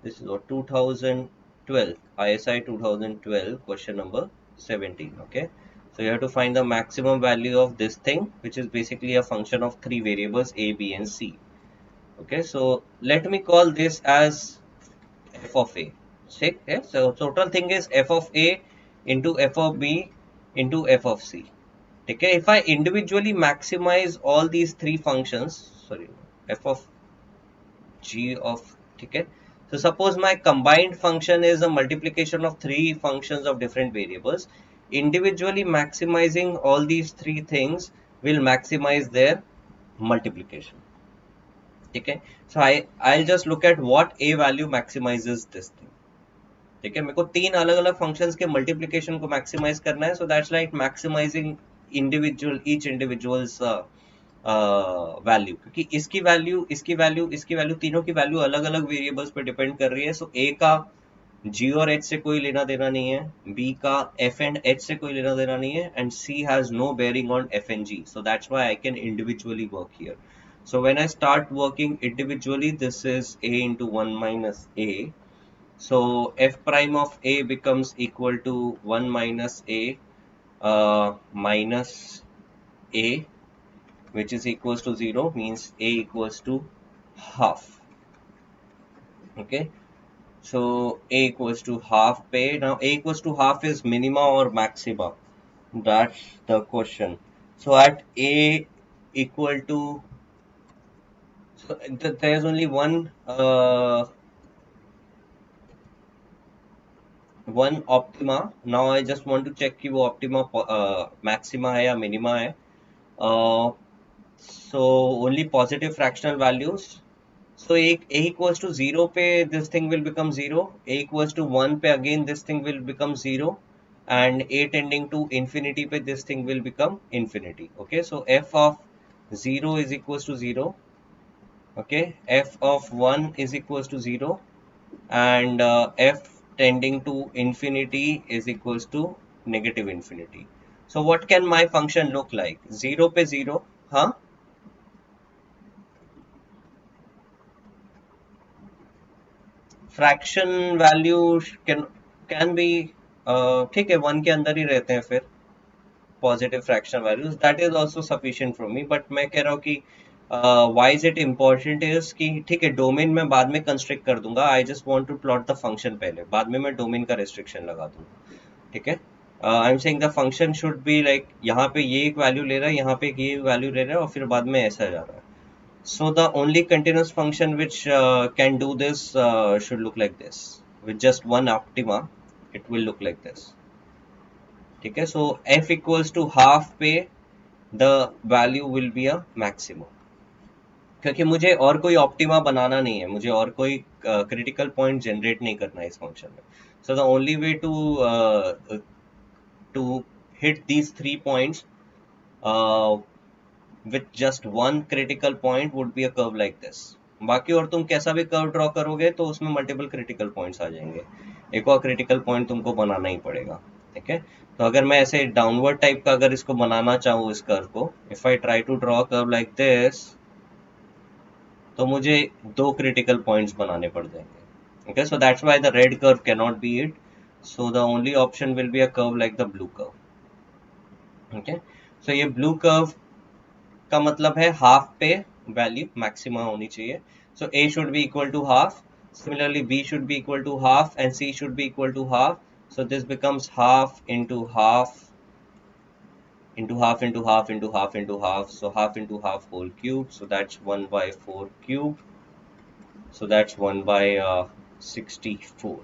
This is what 2012 ISI 2012 question number 17. Okay, so you have to find the maximum value of this thing, which is basically a function of three variables a, b, and c. Okay, so let me call this as f of a. See, yeah? So total thing is f of a into f of b into f of c. Okay, if I individually maximize all these three functions, sorry, f of g of, okay. So suppose my combined function is a multiplication of three functions of different variables. Individually maximizing all these three things will maximize their multiplication. Okay, so I'll just look at what a value maximizes this thing. ठीक है, मेरे को तीन अलग अलग functions के multiplication को maximize करना है, so that's like maximizing individual each individuals value, क्योंकि इसकी वैल्यू तीनों की वैल्यू अलग अलग वेरिएबल्स पे डिपेंड कर रही है. सो ए का जी और एच से कोई लेना देना नहीं है, बी का एफ एंड एच से कोई लेना देना नहीं है, and C has no bearing on F and G. So that's why I can individually work here. So when I start working individually, this is a into 1 minus a. So f prime of a becomes equal to 1 minus a minus a, which is equals to 0, means a equals to half. Okay, so a equals to half पे. Now a equals to half is minima or maxima, that's the question. So at a equal to, so there's only one optima. Now I just want to check कि वो optima maxima है या minima है. So only positive fractional values. So a equals to 0 पे this thing will become 0. A equals to 1 पे again this thing will become 0. And a tending to infinity पे this thing will become infinity. Okay, so f of 0 is equals to 0. Okay, f of 1 is equals to 0. And f tending to infinity is equals to negative infinity. So what can my function look like? 0 पे 0, हाँ, fraction value can be, ठीक है, 1 के अंदर ही रहते हैं फिर positive fractional values, that is also sufficient for me. But मैं कह रहा हूँ कि why is it important is कि ठीक है, डोमेन में बाद में कंस्ट्रक्ट कर दूंगा. I just want to plot the function पहले, बाद में मैं डोमेन का रेस्ट्रिक्शन लगा दूंगा. ठीक है, I am saying the function should be like, यहाँ पे ये एक वैल्यू ले रहा है, यहाँ पे ये वैल्यू ले रहा है, और फिर बाद में ऐसा जा रहा है. So the only continuous function which can do this should look like this. With just one optima, it will look like this. ठीक है, so f equals to half पे the value will be a maximum. क्योंकि मुझे और कोई optima बनाना नहीं है, मुझे और कोई क्रिटिकल पॉइंट जनरेट नहीं करना है इस फंक्शन में. So the only way to hit these 3 points with just one critical point would be a curve like this. बाकी और तुम कैसा भी कर्व ड्रॉ करोगे तो उसमें मल्टीपल क्रिटिकल पॉइंट्स आ जाएंगे, एक और क्रिटिकल पॉइंट तुमको बनाना ही पड़ेगा. ठीक है, तो अगर मैं ऐसे डाउनवर्ड टाइप का अगर इसको बनाना चाहूँ इस कर्व को, if I try to draw curve like this, तो मुझे दो क्रिटिकल पॉइंट्स बनाने पड़ जाएंगे. Okay, so that's why the red curve can not be it. So the only option will be a curve like the blue curve. Okay, so ये blue curve का मतलब है हाफ पे वैल्यू मैक्सिमा होनी चाहिए. So A should be equal to half, similarly B should be equal to half, and C should be equal to half. So this becomes half into half into half into half into half into half. So half into half whole cube. So that's 1 by 4 cube. So that's 1 by 64.